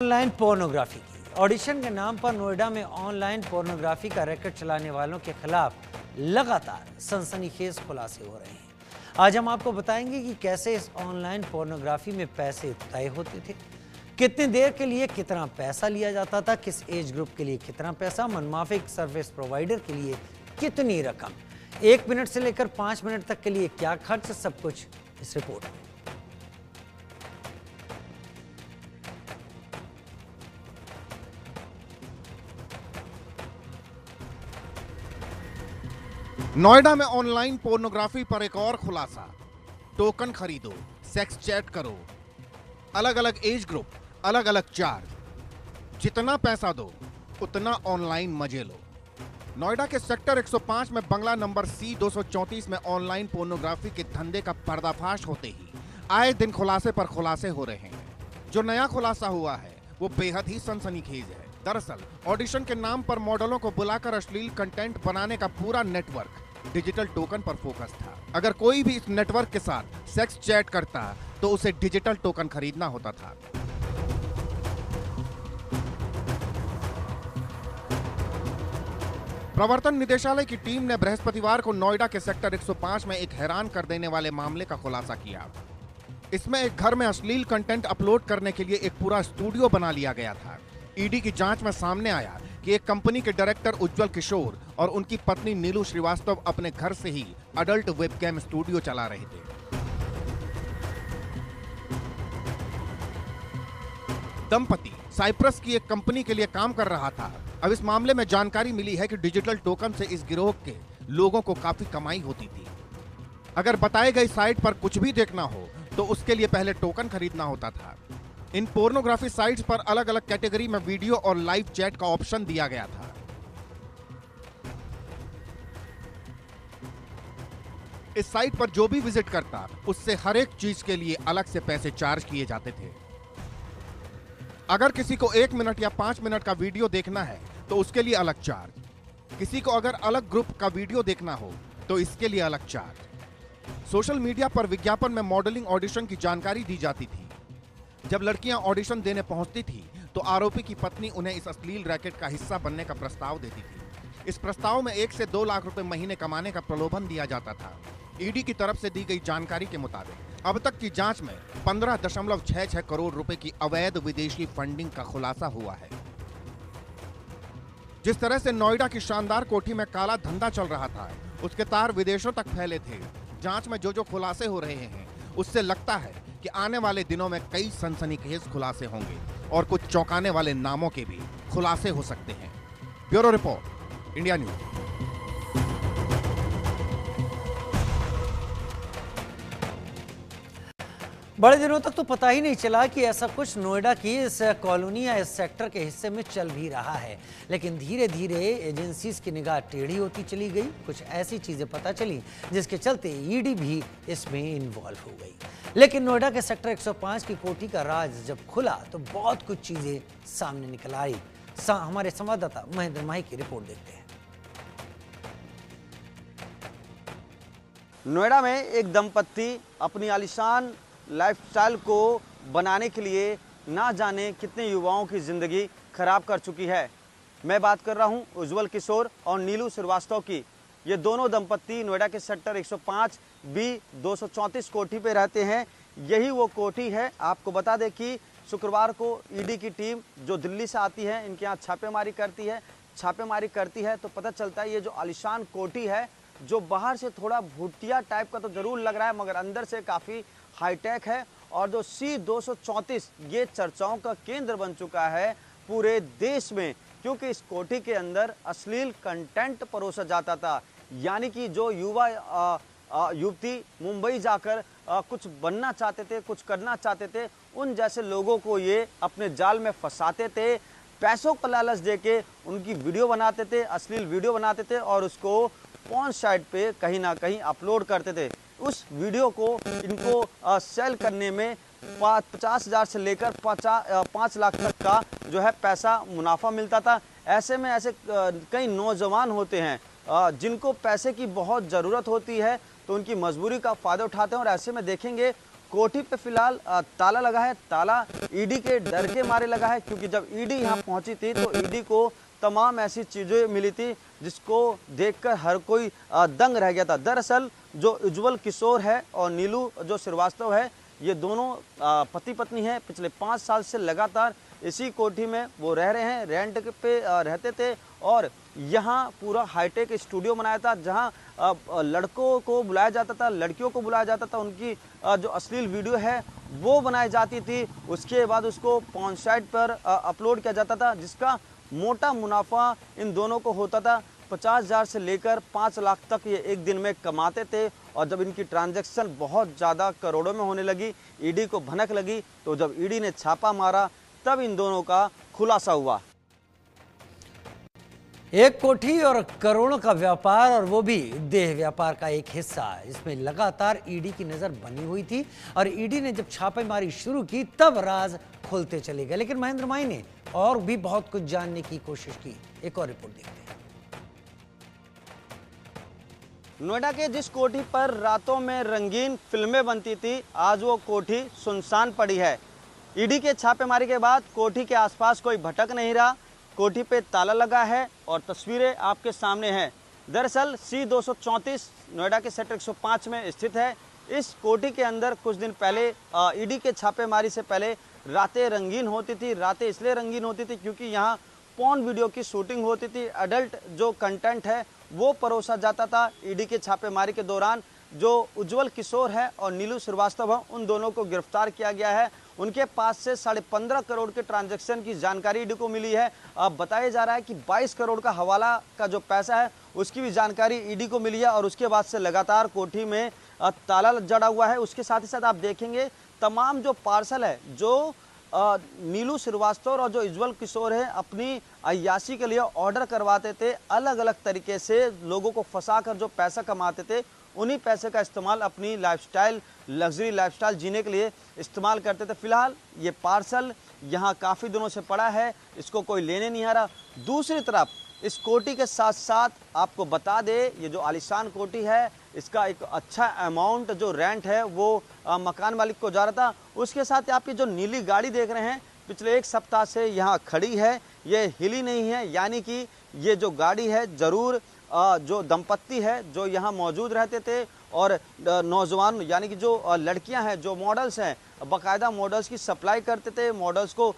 Online pornography की audition के नाम पर नोएडा में ऑनलाइन पोर्नोग्राफी का रैकेट चलाने वालों के खिलाफ लगातार सनसनीखेज खुलासे हो रहे हैं। आज हम आपको बताएंगे कि कैसे इस ऑनलाइन पोर्नोग्राफी में पैसे तय होते थे, कितनी देर के लिए कितना पैसा लिया जाता था, किस एज ग्रुप के लिए कितना पैसा, मनमाफिक सर्विस प्रोवाइडर के लिए कितनी रकम, 1 मिनट से लेकर 5 मिनट तक के लिए क्या खर्च, सब कुछ इस रिपोर्ट में। नोएडा में ऑनलाइन पोर्नोग्राफी पर एक और खुलासा। टोकन खरीदो, सेक्स चैट करो, अलग अलग एज ग्रुप, अलग अलग चार्ज, जितना पैसा दो उतना ऑनलाइन मजे लो। नोएडा के सेक्टर 105 में बंगला नंबर C234 में ऑनलाइन पोर्नोग्राफी के धंधे का पर्दाफाश होते ही आए दिन खुलासे पर खुलासे हो रहे हैं। जो नया खुलासा हुआ है वो बेहद ही सनसनीखेज है। दरअसल ऑडिशन के नाम पर मॉडलों को बुलाकर अश्लील कंटेंट बनाने का पूरा नेटवर्क डिजिटल टोकन पर फोकस था। अगर कोई भी इस नेटवर्क के साथ सेक्स चैट करता तो उसे डिजिटल टोकन खरीदना होता था। प्रवर्तन निदेशालय की टीम ने बृहस्पतिवार को नोएडा के सेक्टर 105 में एक हैरान कर देने वाले मामले का खुलासा किया। इसमें एक घर में अश्लील कंटेंट अपलोड करने के लिए एक पूरा स्टूडियो बना लिया गया था। ईडी की जांच में सामने आया कि एक कंपनी के डायरेक्टर उज्जवल किशोर और उनकी पत्नी नीलू श्रीवास्तव अपने घर से ही अडल्ट वेबकैम स्टूडियो चला रहे थे। दंपति साइप्रस की एक कंपनी के लिए काम कर रहा था। अब इस मामले में जानकारी मिली है कि डिजिटल टोकन से इस गिरोह के लोगों को काफी कमाई होती थी। अगर बताई गई साइट पर कुछ भी देखना हो तो उसके लिए पहले टोकन खरीदना होता था। इन पोर्नोग्राफी साइट्स पर अलग अलग कैटेगरी में वीडियो और लाइव चैट का ऑप्शन दिया गया था। इस साइट पर जो भी विजिट करता उससे हर एक चीज के लिए अलग से पैसे चार्ज किए जाते थे। अगर किसी को 1 मिनट या 5 मिनट का वीडियो देखना है तो उसके लिए अलग चार्ज। किसी को अगर अलग ग्रुप का वीडियो देखना हो तो इसके लिए अलग चार्ज। सोशल मीडिया पर विज्ञापन में मॉडलिंग ऑडिशन की जानकारी दी जाती थी। जब लड़कियां ऑडिशन देने पहुंचती थी तो आरोपी की पत्नी उन्हें इस अश्लील रैकेट का हिस्सा बनने का प्रस्ताव देती थी। इस प्रस्ताव में 1 से 2 लाख रुपए महीने कमाने का प्रलोभन दिया जाता था। ईडी की तरफ से दी गई जानकारी के मुताबिक अब तक की जांच में 15.66 करोड़ रुपए की अवैध विदेशी फंडिंग का खुलासा हुआ है। जिस तरह से नोएडा की शानदार कोठी में काला धंधा चल रहा था उसके तार विदेशों तक फैले थे। जांच में जो खुलासे हो रहे हैं उससे लगता है कि आने वाले दिनों में कई सनसनीखेज खुलासे होंगे और कुछ चौंकाने वाले नामों के भी खुलासे हो सकते हैं। Bureau report, India news. बड़े दिनों तक तो पता ही नहीं चला कि ऐसा कुछ नोएडा की इस कॉलोनी या इस सेक्टर के हिस्से में चल भी रहा है, लेकिन धीरे धीरे एजेंसीज की निगाह टेढ़ी होती चली गई। कुछ ऐसी चीजें पता चली जिसके चलते ईडी भी इसमें इन्वॉल्व हो गई। लेकिन नोएडा के सेक्टर 105 की कोठी का राज जब खुला तो बहुत कुछ चीजें सामने निकल आई। हमारे संवाददाता महेंद्र माही की रिपोर्ट देखते हैं। नोएडा में एक दंपत्ति अपनी आलीशान लाइफस्टाइल को बनाने के लिए ना जाने कितने युवाओं की जिंदगी खराब कर चुकी है। मैं बात कर रहा हूं उज्जवल किशोर और नीलू श्रीवास्तव की। ये दोनों दंपत्ति नोएडा के सेक्टर 105 B 234 कोठी पे रहते हैं। यही वो कोठी है। आपको बता दें कि शुक्रवार को ईडी की टीम जो दिल्ली से आती है इनके यहाँ छापेमारी करती है तो पता चलता है ये जो आलीशान कोठी है जो बाहर से थोड़ा भूतिया टाइप का तो जरूर लग रहा है मगर अंदर से काफ़ी हाईटेक है। और जो C234 ये चर्चाओं का केंद्र बन चुका है पूरे देश में, क्योंकि इस कोठी के अंदर अश्लील कंटेंट परोसा जाता था। यानी कि जो युवा युवती मुंबई जाकर कुछ बनना चाहते थे, कुछ करना चाहते थे, उन जैसे लोगों को ये अपने जाल में फंसाते थे। पैसों का लालच देके उनकी वीडियो बनाते थे, अश्लील वीडियो बनाते थे और उसको पॉर्न साइट पे कहीं ना कहीं अपलोड करते थे। उस वीडियो को इनको सेल करने में 50,000 से लेकर 5 लाख तक का जो है पैसा मुनाफा मिलता था। ऐसे में ऐसे कई नौजवान होते हैं जिनको पैसे की बहुत ज़रूरत होती है तो उनकी मजबूरी का फ़ायदा उठाते हैं और ऐसे में देखेंगे कोठी पे फिलहाल ताला लगा है। ताला ईडी के डर के मारे लगा है, क्योंकि जब ईडी यहाँ पहुंची थी तो ईडी को तमाम ऐसी चीज़ें मिली थी जिसको देखकर हर कोई दंग रह गया था। दरअसल जो उज्जवल किशोर है और नीलू जो श्रीवास्तव है, ये दोनों पति पत्नी हैं। पिछले 5 साल से लगातार इसी कोठी में वो रह रहे हैं, रेंट पे रहते थे और यहाँ पूरा हाईटेक स्टूडियो बनाया था, जहाँ लड़कों को बुलाया जाता था, लड़कियों को बुलाया जाता था, उनकी जो अश्लील वीडियो है वो बनाई जाती थी। उसके बाद उसको पॉर्न साइट पर अपलोड किया जाता था, जिसका मोटा मुनाफा इन दोनों को होता था। 50,000 से लेकर 5 लाख तक ये एक दिन में कमाते थे। और जब इनकी ट्रांजैक्शन बहुत ज़्यादा करोड़ों में होने लगी, ईडी को भनक लगी, तो जब ईडी ने छापा मारा तब इन दोनों का खुलासा हुआ। एक कोठी और करोड़ों का व्यापार, और वो भी देह व्यापार का एक हिस्सा, इसमें लगातार ईडी की नजर बनी हुई थी। और ईडी ने जब छापेमारी शुरू की तब राज खुलते चले गए। लेकिन महेंद्र माई ने और भी बहुत कुछ जानने की कोशिश की। एक और रिपोर्ट देखते हैं। नोएडा के जिस कोठी पर रातों में रंगीन फिल्में बनती थी, आज वो कोठी सुनसान पड़ी है। ईडी के छापेमारी के बाद कोठी के आसपास कोई भटक नहीं रहा। कोठी पे ताला लगा है और तस्वीरें आपके सामने हैं। दरअसल C234 नोएडा के सेक्टर 105 में स्थित है। इस कोठी के अंदर कुछ दिन पहले ईडी के छापेमारी से पहले रातें रंगीन होती थी। रातें इसलिए रंगीन होती थी क्योंकि यहाँ पॉर्न वीडियो की शूटिंग होती थी। अडल्ट जो कंटेंट है वो परोसा जाता था। ईडी के छापेमारी के दौरान जो उज्जवल किशोर है और नीलू श्रीवास्तव है, उन दोनों को गिरफ्तार किया गया है। उनके पास से 15.5 करोड़ के ट्रांजैक्शन की जानकारी ईडी को मिली है। अब बताया जा रहा है कि 22 करोड़ का हवाला का जो पैसा है उसकी भी जानकारी ईडी को मिली है। और उसके बाद से लगातार कोठी में ताला जड़ा हुआ है। उसके साथ ही साथ आप देखेंगे तमाम जो पार्सल है जो नीलू श्रीवास्तव और जो उज्जवल किशोर है अपनी अय्याशी के लिए ऑर्डर करवाते थे। अलग अलग तरीके से लोगों को फंसाकर जो पैसा कमाते थे, उन्हीं पैसे का इस्तेमाल अपनी लाइफस्टाइल, लग्जरी लाइफस्टाइल जीने के लिए इस्तेमाल करते थे। फिलहाल ये पार्सल यहाँ काफ़ी दिनों से पड़ा है, इसको कोई लेने नहीं आ रहा। दूसरी तरफ इस कोठी के साथ साथ आपको बता दे, ये जो आलीशान कोठी है इसका एक अच्छा अमाउंट जो रेंट है वो मकान मालिक को जा रहा था। उसके साथ आप ये जो नीली गाड़ी देख रहे हैं पिछले 1 सप्ताह से यहाँ खड़ी है, ये हिली नहीं है। यानी कि ये जो गाड़ी है ज़रूर जो दंपत्ति है जो यहाँ मौजूद रहते थे और नौजवान यानी कि जो लड़कियां हैं, जो मॉडल्स हैं, बाकायदा मॉडल्स की सप्लाई करते थे। मॉडल्स को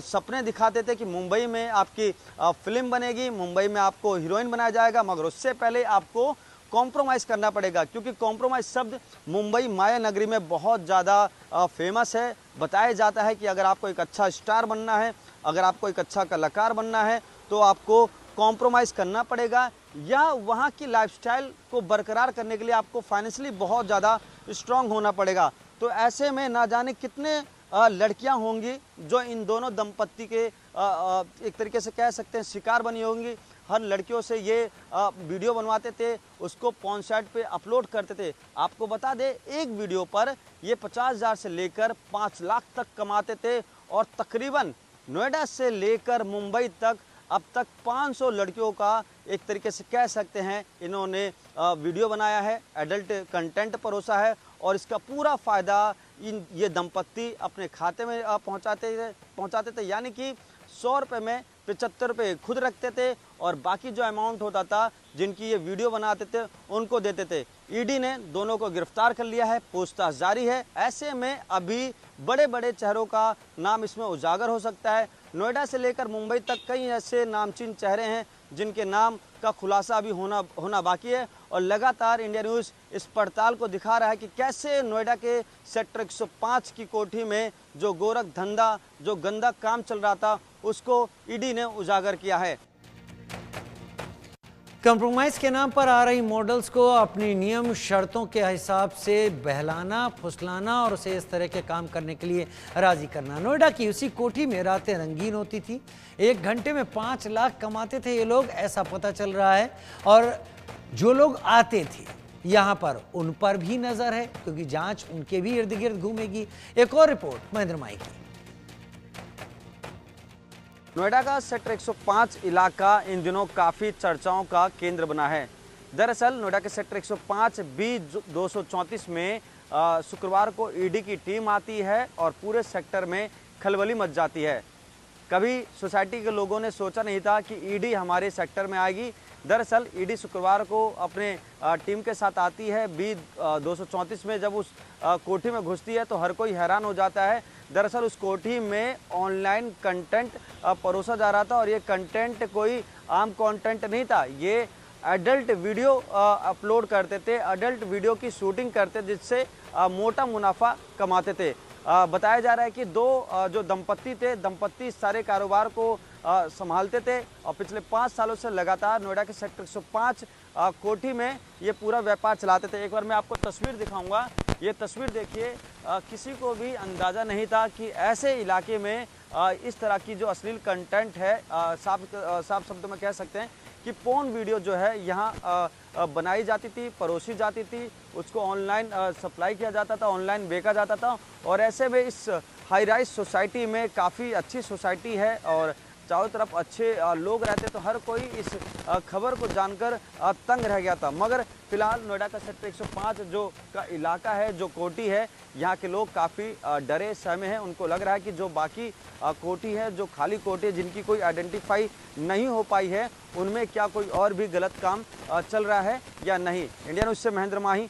सपने दिखाते थे कि मुंबई में आपकी फिल्म बनेगी, मुंबई में आपको हीरोइन बनाया जाएगा, मगर उससे पहले आपको कॉम्प्रोमाइज़ करना पड़ेगा, क्योंकि कॉम्प्रोमाइज़ शब्द मुंबई माया नगरी में बहुत ज़्यादा फेमस है। बताया जाता है कि अगर आपको एक अच्छा स्टार बनना है, अगर आपको एक अच्छा कलाकार बनना है, तो आपको कॉम्प्रोमाइज़ करना पड़ेगा, या वहाँ की लाइफस्टाइल को बरकरार करने के लिए आपको फाइनेंशियली बहुत ज़्यादा स्ट्रांग होना पड़ेगा। तो ऐसे में ना जाने कितने लड़कियां होंगी जो इन दोनों दंपत्ति के एक तरीके से कह सकते हैं शिकार बनी होंगी। हर लड़कियों से ये वीडियो बनवाते थे, उसको पॉर्न साइट पे अपलोड करते थे। आपको बता दें, एक वीडियो पर ये 50,000 से लेकर 5 लाख तक कमाते थे और तकरीबन नोएडा से लेकर मुंबई तक अब तक 500 लड़कियों का एक तरीके से कह सकते हैं इन्होंने वीडियो बनाया है, एडल्ट कंटेंट परोसा है, और इसका पूरा फ़ायदा ये दंपत्ति अपने खाते में पहुंचाते थे। यानी कि 100 रुपये में 75 रुपये खुद रखते थे और बाकी जो अमाउंट होता था जिनकी ये वीडियो बनाते थे उनको देते थे। ईडी ने दोनों को गिरफ्तार कर लिया है, पूछताछ जारी है। ऐसे में अभी बड़े बड़े चेहरों का नाम इसमें उजागर हो सकता है। नोएडा से लेकर मुंबई तक कई ऐसे नामचीन चेहरे हैं जिनके नाम का खुलासा अभी होना बाकी है। और लगातार इंडिया न्यूज़ इस पड़ताल को दिखा रहा है कि कैसे नोएडा के सेक्टर 105 की कोठी में जो गोरख धंधा, जो गंदा काम चल रहा था, उसको ईडी ने उजागर किया है। कंप्रोमाइज के नाम पर आ रही मॉडल्स को अपनी नियम शर्तों के हिसाब से बहलाना, फुसलाना और उसे इस तरह के काम करने के लिए राजी करना। नोएडा की उसी कोठी में रातें रंगीन होती थी। 1 घंटे में 5 लाख कमाते थे ये लोग, ऐसा पता चल रहा है। और जो लोग आते थे यहाँ पर, उन पर भी नजर है, क्योंकि जांच उनके भी इर्द गिर्द घूमेगी। एक और रिपोर्ट महेंद्र माई की। नोएडा का सेक्टर 105 इलाका इन दिनों काफ़ी चर्चाओं का केंद्र बना है। दरअसल नोएडा के सेक्टर 105 B234 में शुक्रवार को ईडी की टीम आती है और पूरे सेक्टर में खलबली मच जाती है। कभी सोसाइटी के लोगों ने सोचा नहीं था कि ईडी हमारे सेक्टर में आएगी। दरअसल ईडी शुक्रवार को अपने टीम के साथ आती है। बी 234 में जब उस कोठी में घुसती है तो हर कोई हैरान हो जाता है। दरअसल उस कोठी में ऑनलाइन कंटेंट परोसा जा रहा था और ये कंटेंट कोई आम कंटेंट नहीं था। ये एडल्ट वीडियो अपलोड करते थे, एडल्ट वीडियो की शूटिंग करते जिससे मोटा मुनाफा कमाते थे। बताया जा रहा है कि जो दंपत्ति इस सारे कारोबार को संभालते थे और पिछले 5 सालों से लगातार नोएडा के सेक्टर 105 कोठी में ये पूरा व्यापार चलाते थे। एक बार मैं आपको तस्वीर दिखाऊंगा। ये तस्वीर देखिए, किसी को भी अंदाज़ा नहीं था कि ऐसे इलाके में इस तरह की जो अश्लील कंटेंट है, साफ शब्दों में कह सकते हैं कि पोर्न वीडियो जो है यहाँ बनाई जाती थी, परोसी जाती थी, उसको ऑनलाइन सप्लाई किया जाता था, ऑनलाइन बेचा जाता था। और ऐसे में इस हाई राइज सोसाइटी में काफ़ी अच्छी सोसाइटी है और चारों तरफ अच्छे लोग रहते, तो हर कोई इस खबर को जानकर तंग रह गया था। मगर फिलहाल नोएडा का सेक्टर 105 जो का इलाका है, जो कोठी है, यहाँ के लोग काफ़ी डरे सहमे हैं। उनको लग रहा है कि जो बाकी कोठी है, जो खाली कोठी है, जिनकी कोई आइडेंटिफाई नहीं हो पाई है, उनमें क्या कोई और भी गलत काम चल रहा है या नहीं। इंडिया न्यूज़ से महेंद्र माही,